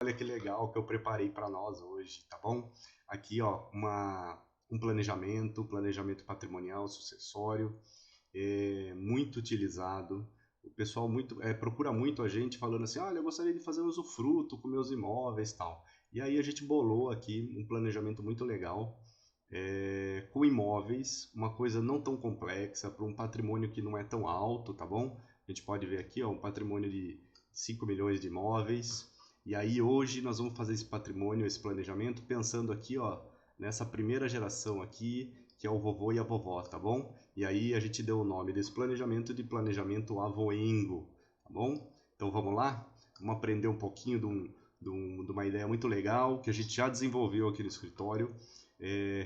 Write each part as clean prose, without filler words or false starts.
Olha que legal que eu preparei para nós hoje, tá bom? Aqui, ó, um planejamento patrimonial sucessório, muito utilizado. O pessoal procura muito a gente falando assim, olha, eu gostaria de fazer usufruto com meus imóveis e tal. E aí a gente bolou aqui um planejamento muito legal, com imóveis, uma coisa não tão complexa, para um patrimônio que não é tão alto, tá bom? A gente pode ver aqui, ó, um patrimônio de 5 milhões de imóveis. E aí hoje nós vamos fazer esse patrimônio, esse planejamento, pensando aqui, ó, nessa primeira geração aqui, que é o vovô e a vovó, tá bom? E aí a gente deu o nome desse planejamento de planejamento avoengo, tá bom? Então vamos lá? Vamos aprender um pouquinho de uma ideia muito legal que a gente já desenvolveu aqui no escritório,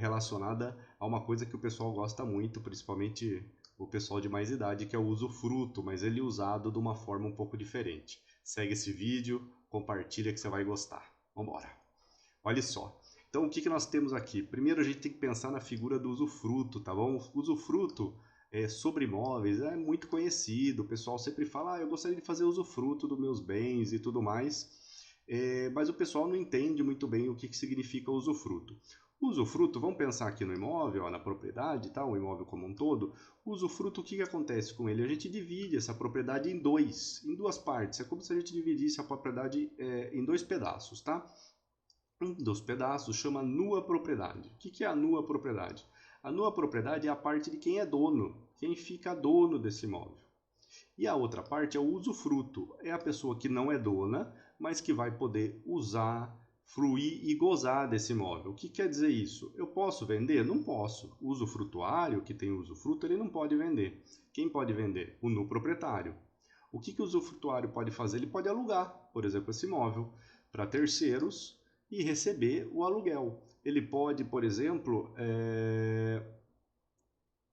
relacionada a uma coisa que o pessoal gosta muito, principalmente o pessoal de mais idade, que é o usufruto, mas ele usado de uma forma um pouco diferente. Segue esse vídeo, compartilha que você vai gostar. Vamos embora. Olha só. Então, o que nós temos aqui? Primeiro, a gente tem que pensar na figura do usufruto, tá bom? O usufruto sobre imóveis é muito conhecido. O pessoal sempre fala, eu gostaria de fazer usufruto dos meus bens e tudo mais. Mas o pessoal não entende muito bem o que significa usufruto. O usufruto, vamos pensar aqui no imóvel, ó, na propriedade, tá? O imóvel como um todo. O usufruto, o que acontece com ele? A gente divide essa propriedade em duas partes. É como se a gente dividisse a propriedade em dois pedaços, tá? Um dos pedaços chama nua propriedade. O que é a nua propriedade? A nua propriedade é a parte de quem é dono, quem fica dono desse imóvel. E a outra parte é o usufruto, é a pessoa que não é dona, mas que vai poder usar, fruir e gozar desse imóvel. O que quer dizer isso? Eu posso vender? Não posso. O usufrutuário, que tem usufruto, ele não pode vender. Quem pode vender? O nu proprietário. O que o usufrutuário pode fazer? Ele pode alugar, por exemplo, esse imóvel para terceiros e receber o aluguel. Ele pode, por exemplo,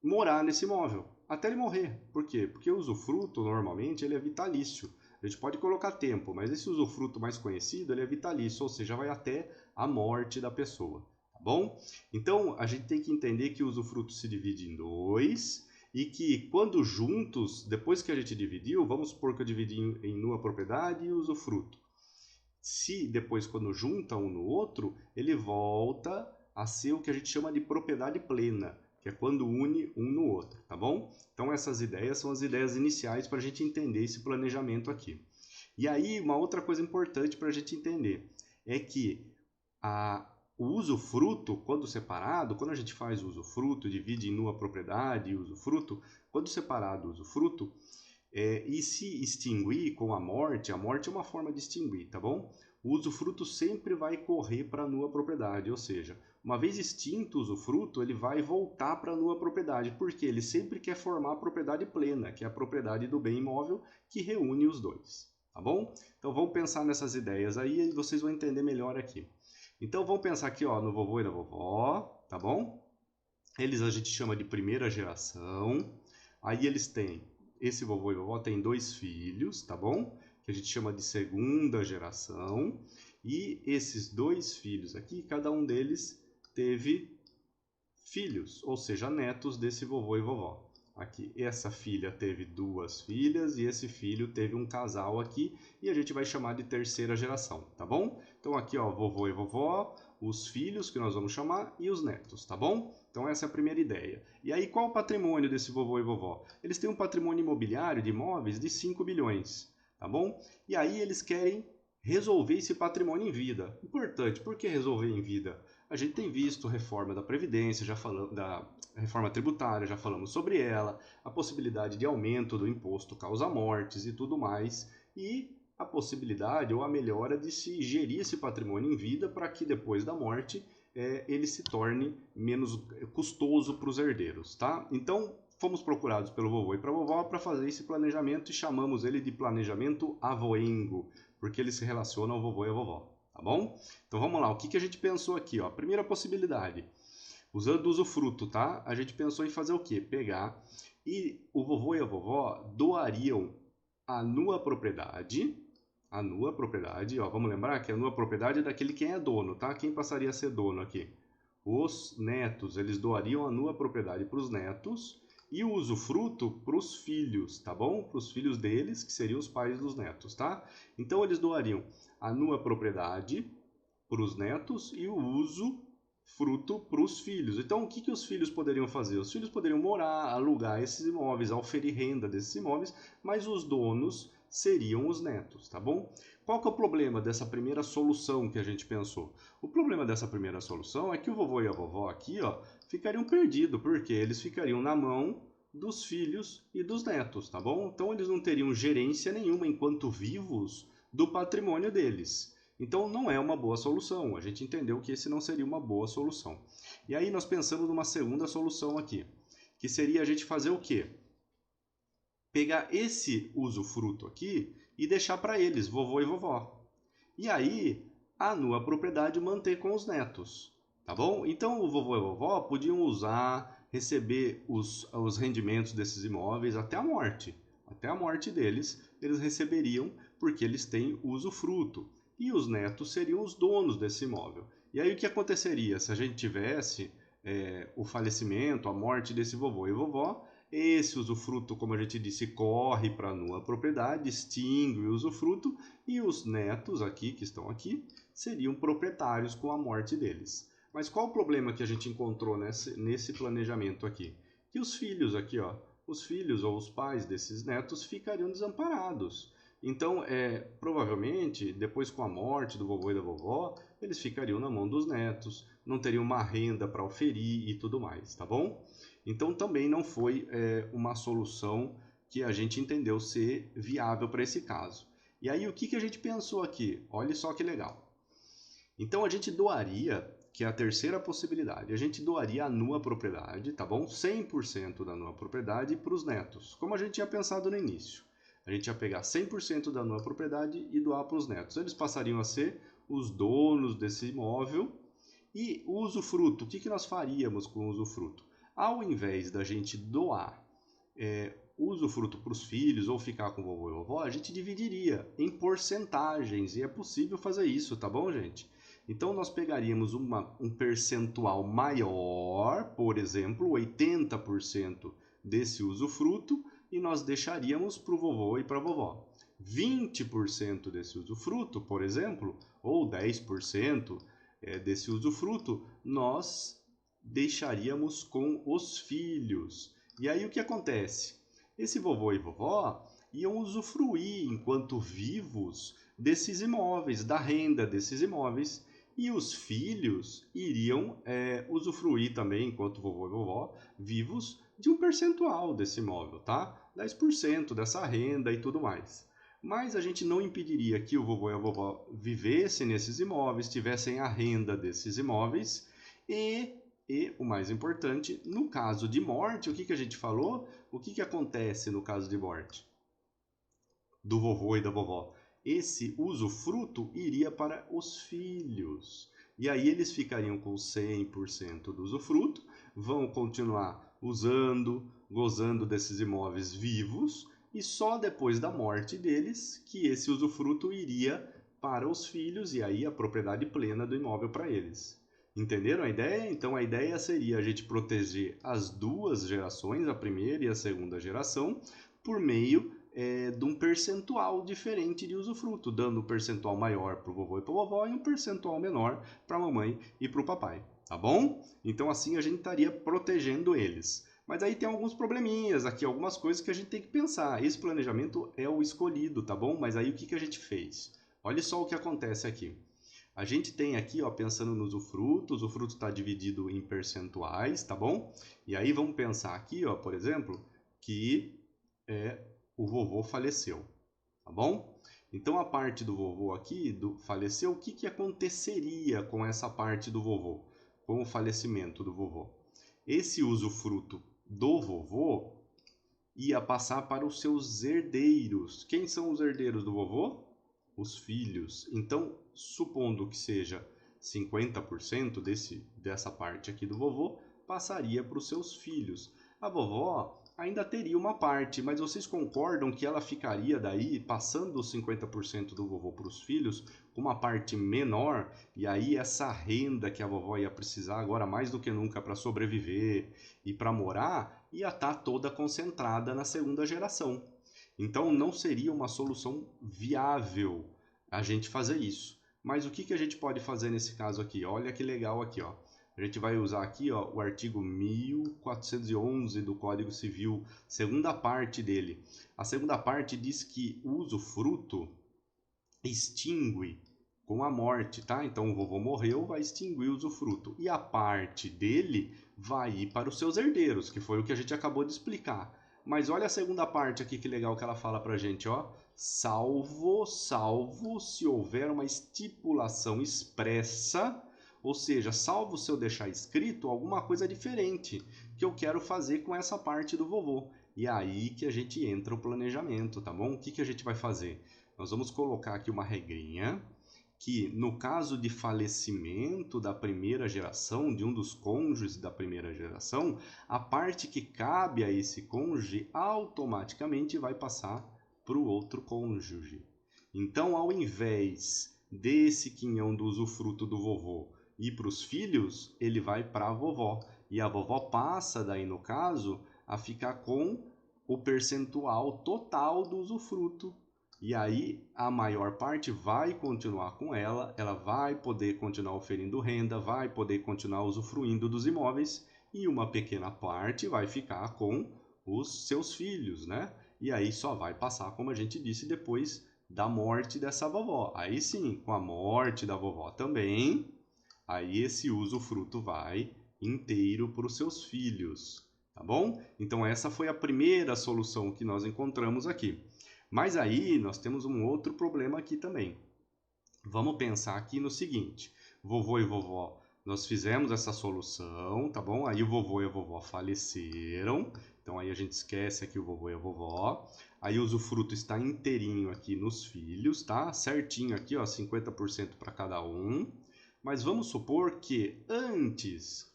morar nesse imóvel até ele morrer. Por quê? Porque o usufruto normalmente ele é vitalício. A gente pode colocar tempo, mas esse usufruto mais conhecido ele é vitalício, ou seja, vai até a morte da pessoa, tá bom? Então a gente tem que entender que o usufruto se divide em dois e que quando juntos, depois que a gente dividiu, vamos supor que eu dividi em nua propriedade e usufruto. Se depois quando junta um no outro, ele volta a ser o que a gente chama de propriedade plena, que é quando une um no outro, tá bom? Então essas ideias são as ideias iniciais para a gente entender esse planejamento aqui. E aí uma outra coisa importante para a gente entender é que o usufruto, quando separado, quando a gente faz o usufruto, divide em nua propriedade e usufruto, quando separado o usufruto, e se extinguir com a morte é uma forma de extinguir, tá bom? O usufruto sempre vai correr para a nua propriedade, ou seja, uma vez extinto o usufruto, ele vai voltar para a nua propriedade, porque ele sempre quer formar a propriedade plena, que é a propriedade do bem imóvel que reúne os dois, tá bom? Então vamos pensar nessas ideias aí e vocês vão entender melhor aqui. Então vamos pensar aqui, ó, no vovô e na vovó, tá bom? Eles a gente chama de primeira geração. Aí eles têm, esse vovô e vovó tem dois filhos, tá bom? Que a gente chama de segunda geração. E esses dois filhos aqui, cada um deles teve filhos, ou seja, netos desse vovô e vovó. Aqui, essa filha teve duas filhas e esse filho teve um casal aqui e a gente vai chamar de terceira geração, tá bom? Então aqui, ó, vovô e vovó, os filhos que nós vamos chamar e os netos, tá bom? Então essa é a primeira ideia. E aí qual o patrimônio desse vovô e vovó? Eles têm um patrimônio imobiliário de imóveis de 5 bilhões, tá bom? E aí eles querem resolver esse patrimônio em vida. Importante, por que resolver em vida? A gente tem visto reforma da Previdência, já falamos da reforma tributária, já falamos sobre ela, a possibilidade de aumento do imposto causa mortes e tudo mais, e a possibilidade ou a melhora de se gerir esse patrimônio em vida para que depois da morte ele se torne menos custoso para os herdeiros, tá? Então fomos procurados pelo vovô e para a vovó para fazer esse planejamento e chamamos ele de planejamento avoengo, porque ele se relaciona ao vovô e à vovó, tá bom? Então vamos lá, o que a gente pensou aqui, ó? Primeira possibilidade, usando o usufruto, tá? A gente pensou em fazer o quê? Pegar e o vovô e a vovó doariam a nua propriedade, ó, vamos lembrar que a nua propriedade é daquele quem é dono, tá? Quem passaria a ser dono aqui? Os netos, eles doariam a nua propriedade para os netos e o usufruto para os filhos, tá bom? Para os filhos deles, que seriam os pais dos netos, tá? Então eles doariam a nua propriedade para os netos e o usufruto para os filhos. Então o que os filhos poderiam fazer? Os filhos poderiam morar, alugar esses imóveis, oferir renda desses imóveis, mas os donos seriam os netos, tá bom? Qual que é o problema dessa primeira solução que a gente pensou? O problema dessa primeira solução é que o vovô e a vovó aqui, ó, ficariam perdidos, porque eles ficariam na mão dos filhos e dos netos, tá bom? Então eles não teriam gerência nenhuma enquanto vivos do patrimônio deles. Então não é uma boa solução. A gente entendeu que esse não seria uma boa solução. E aí nós pensamos numa segunda solução aqui, que seria a gente fazer o quê? Pegar esse usufruto aqui e deixar para eles, vovô e vovó. E aí, a nua propriedade manter com os netos, tá bom? Então, o vovô e a vovó podiam usar, receber os rendimentos desses imóveis até a morte. Até a morte deles, eles receberiam porque eles têm usufruto. E os netos seriam os donos desse imóvel. E aí, o que aconteceria se a gente tivesse o falecimento, a morte desse vovô e vovó? Esse usufruto, como a gente disse, corre para a nua propriedade, extingue o usufruto, e os netos aqui, que estão aqui, seriam proprietários com a morte deles. Mas qual o problema que a gente encontrou nesse planejamento aqui? Que os filhos aqui, ó, os filhos ou os pais desses netos ficariam desamparados. Então, provavelmente, depois com a morte do vovô e da vovó, eles ficariam na mão dos netos, não teriam uma renda para oferir e tudo mais, tá bom? Então também não foi uma solução que a gente entendeu ser viável para esse caso. E aí o que a gente pensou aqui? Olha só que legal. Então a gente doaria, que é a terceira possibilidade, a gente doaria a nua propriedade, tá bom? 100% da nua propriedade para os netos, como a gente tinha pensado no início. A gente ia pegar 100% da nua propriedade e doar para os netos. Eles passariam a ser os donos desse imóvel. E o usufruto, o que nós faríamos com o usufruto? Ao invés da gente doar o usufruto para os filhos ou ficar com o vovô e vovó, a gente dividiria em porcentagens, e é possível fazer isso, tá bom, gente? Então nós pegaríamos um percentual maior, por exemplo, 80% desse usufruto, e nós deixaríamos para o vovô e para a vovó. 20% desse usufruto, por exemplo, ou 10% desse usufruto, nós deixaríamos com os filhos. E aí o que acontece? Esse vovô e vovó iam usufruir, enquanto vivos, desses imóveis, da renda desses imóveis, e os filhos iriam usufruir também, enquanto vovô e vovó, vivos, de um percentual desse imóvel, tá? 10% dessa renda e tudo mais. Mas a gente não impediria que o vovô e a vovó vivessem nesses imóveis, tivessem a renda desses imóveis e o mais importante, no caso de morte, o que a gente falou? O que acontece no caso de morte do vovô e da vovó? Esse usufruto iria para os filhos. E aí eles ficariam com 100% do usufruto, vão continuar usando, gozando desses imóveis vivos, e só depois da morte deles que esse usufruto iria para os filhos e aí a propriedade plena do imóvel para eles. Entenderam a ideia? Então a ideia seria a gente proteger as duas gerações, a primeira e a segunda geração, por meio de um percentual diferente de usufruto, dando um percentual maior para o vovô e para a vovó e um percentual menor para a mamãe e para o papai, tá bom? Então assim a gente estaria protegendo eles. Mas aí tem alguns probleminhas aqui, algumas coisas que a gente tem que pensar. Esse planejamento é o escolhido, tá bom? Mas aí o que a gente fez? Olha só o que acontece aqui. A gente tem aqui, ó, pensando no usufruto, o usufruto está dividido em percentuais, tá bom? E aí vamos pensar aqui, ó, por exemplo, que o vovô faleceu, tá bom? Então a parte do vovô aqui faleceu, o que aconteceria com essa parte do vovô, com o falecimento do vovô? Esse usufruto do vovô ia passar para os seus herdeiros. Quem são os herdeiros do vovô? Os filhos. Então, supondo que seja 50% dessa parte aqui do vovô, passaria para os seus filhos. A vovó ainda teria uma parte, mas vocês concordam que ela ficaria daí, passando os 50% do vovô para os filhos, com uma parte menor, e aí essa renda que a vovó ia precisar agora mais do que nunca para sobreviver e para morar, ia estar toda concentrada na segunda geração. Então não seria uma solução viável a gente fazer isso. Mas o que a gente pode fazer nesse caso aqui? Olha que legal aqui, ó. A gente vai usar aqui, ó, o artigo 1411 do Código Civil, segunda parte dele. A segunda parte diz que o usufruto extingue com a morte, tá? Então o vovô morreu, vai extinguir o usufruto. E a parte dele vai ir para os seus herdeiros, que foi o que a gente acabou de explicar. Mas olha a segunda parte aqui, que legal que ela fala pra gente, ó. Salvo se houver uma estipulação expressa, ou seja, salvo se eu deixar escrito alguma coisa diferente que eu quero fazer com essa parte do vovô. E é aí que a gente entra o planejamento, tá bom? O que a gente vai fazer? Nós vamos colocar aqui uma regrinha que, no caso de falecimento da primeira geração, de um dos cônjuges da primeira geração, a parte que cabe a esse cônjuge automaticamente vai passar para o outro cônjuge. Então, ao invés desse quinhão do usufruto do vovô ir para os filhos, ele vai para a vovó. E a vovó passa, daí no caso, a ficar com o percentual total do usufruto. E aí a maior parte vai continuar com ela, ela vai poder continuar oferindo renda, vai poder continuar usufruindo dos imóveis, e uma pequena parte vai ficar com os seus filhos, né? E aí só vai passar, como a gente disse, depois da morte dessa vovó. Aí sim, com a morte da vovó também, aí esse usufruto vai inteiro para os seus filhos, tá bom? Então essa foi a primeira solução que nós encontramos aqui. Mas aí nós temos um outro problema aqui também. Vamos pensar aqui no seguinte: vovô e vovó, nós fizemos essa solução, tá bom? Aí o vovô e a vovó faleceram, então aí a gente esquece aqui o vovô e a vovó. Aí o usufruto está inteirinho aqui nos filhos, tá? Certinho aqui, ó, 50% para cada um. Mas vamos supor que antes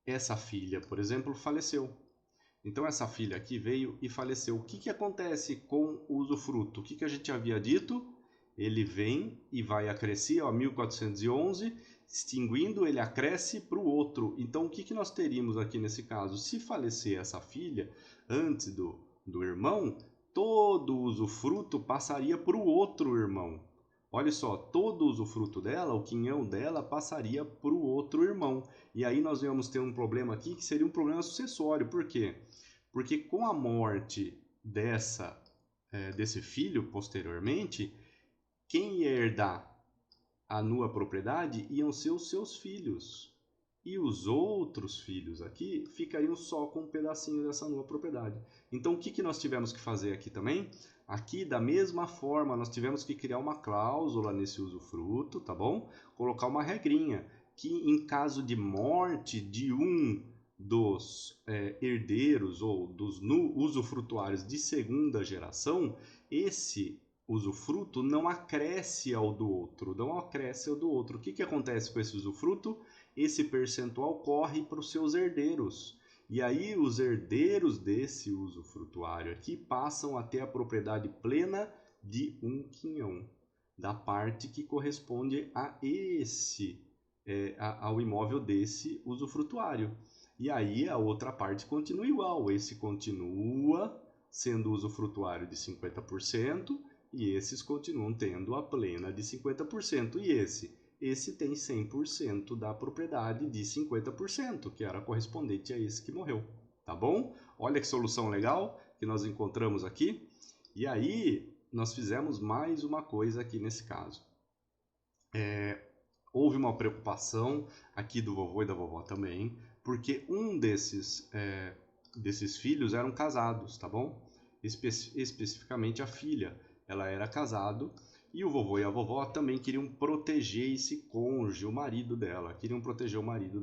essa filha, por exemplo, faleceu. Então essa filha aqui veio e faleceu. O que acontece com o usufruto? O que a gente havia dito? Ele vem e vai acrescer, ó, 1411, extinguindo, ele acresce para o outro. Então o que nós teríamos aqui nesse caso? Se falecer essa filha antes do irmão, todo o usufruto passaria para o outro irmão. Olha só, todo o usufruto dela, o quinhão dela, passaria para o outro irmão. E aí nós íamos ter um problema aqui que seria um problema sucessório. Por quê? Porque com a morte desse filho, posteriormente, quem ia herdar a nua propriedade iam ser os seus filhos. E os outros filhos aqui ficariam só com um pedacinho dessa nua propriedade. Então o que nós tivemos que fazer aqui também? Aqui, da mesma forma, nós tivemos que criar uma cláusula nesse usufruto, tá bom? Colocar uma regrinha que, em caso de morte de um dos herdeiros ou dos usufrutuários de segunda geração, esse usufruto não acresce ao do outro, não acresce ao do outro. O que acontece com esse usufruto? Esse percentual corre para os seus herdeiros. E aí os herdeiros desse usufrutuário aqui passam a ter a propriedade plena de um quinhão, da parte que corresponde a ao imóvel desse usufrutuário. E aí a outra parte continua igual, esse continua sendo usufrutuário de 50% e esses continuam tendo a plena de 50%. E esse tem 100% da propriedade de 50%, que era correspondente a esse que morreu, tá bom? Olha que solução legal que nós encontramos aqui. E aí nós fizemos mais uma coisa aqui nesse caso. Houve uma preocupação aqui do vovô e da vovó também, porque um desses filhos eram casados, tá bom? Especificamente a filha, ela era casado, e o vovô e a vovó também queriam proteger esse cônjuge, o marido dela, queriam proteger o marido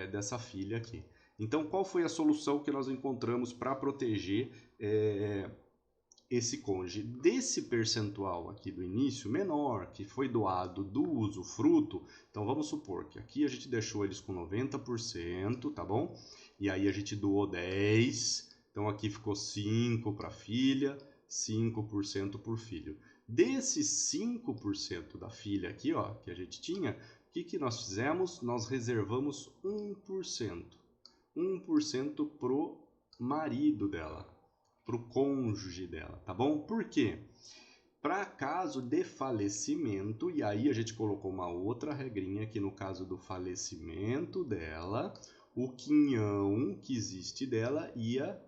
dessa filha aqui. Então, qual foi a solução que nós encontramos para proteger esse cônjuge desse percentual aqui do início menor, que foi doado do usufruto, então vamos supor que aqui a gente deixou eles com 90%, tá bom? E aí a gente doou 10%, então aqui ficou 5% para a filha, 5% por filho. Desses 5% da filha aqui, ó, que a gente tinha, o que nós fizemos? Nós reservamos 1%. 1% pro marido dela, pro cônjuge dela, tá bom? Por quê? Para caso de falecimento, e aí a gente colocou uma outra regrinha que no caso do falecimento dela, o quinhão que existe dela ia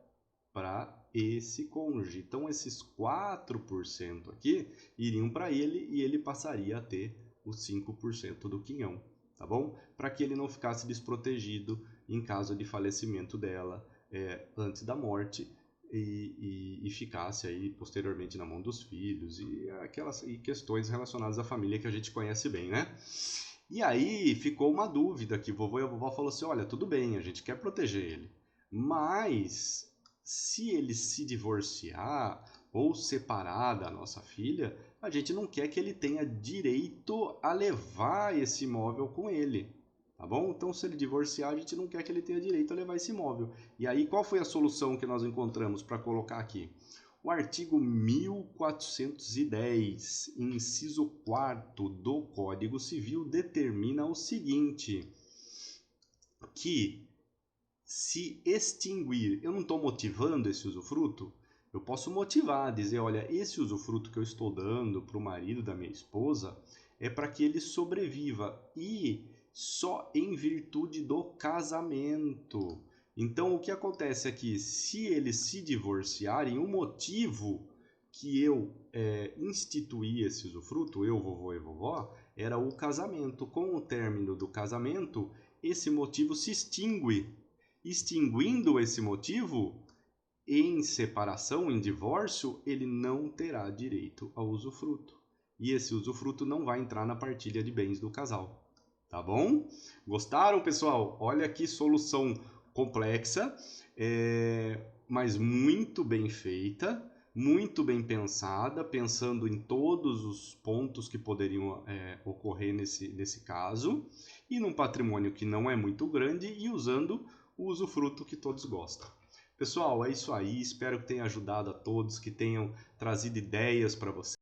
para esse cônjuge. Então esses 4% aqui iriam para ele e ele passaria a ter os 5% do quinhão, tá bom? Para que ele não ficasse desprotegido em caso de falecimento dela antes da morte e ficasse aí posteriormente na mão dos filhos e questões relacionadas à família que a gente conhece bem, né? E aí ficou uma dúvida que vovô e a vovó falou assim, olha, tudo bem, a gente quer proteger ele, mas se ele se divorciar ou separar da nossa filha, a gente não quer que ele tenha direito a levar esse imóvel com ele, tá bom? Então, se ele divorciar, a gente não quer que ele tenha direito a levar esse imóvel. E aí, qual foi a solução que nós encontramos para colocar aqui? O artigo 1410, inciso 4º do Código Civil determina o seguinte, que se extinguir, eu não estou motivando esse usufruto, eu posso motivar, dizer, olha, esse usufruto que eu estou dando para o marido da minha esposa é para que ele sobreviva e só em virtude do casamento. Então, o que acontece aqui? Se eles se divorciarem, o motivo que eu instituí esse usufruto, eu, vovô e vovó, era o casamento. Com o término do casamento, esse motivo se extingue. Extinguindo esse motivo, em separação, em divórcio, ele não terá direito ao usufruto. E esse usufruto não vai entrar na partilha de bens do casal. Tá bom? Gostaram, pessoal? Olha que solução complexa, mas muito bem feita, muito bem pensada, pensando em todos os pontos que poderiam ocorrer nesse caso, e num patrimônio que não é muito grande e usando o usufruto que todos gostam. Pessoal, é isso aí. Espero que tenha ajudado a todos, que tenham trazido ideias para vocês.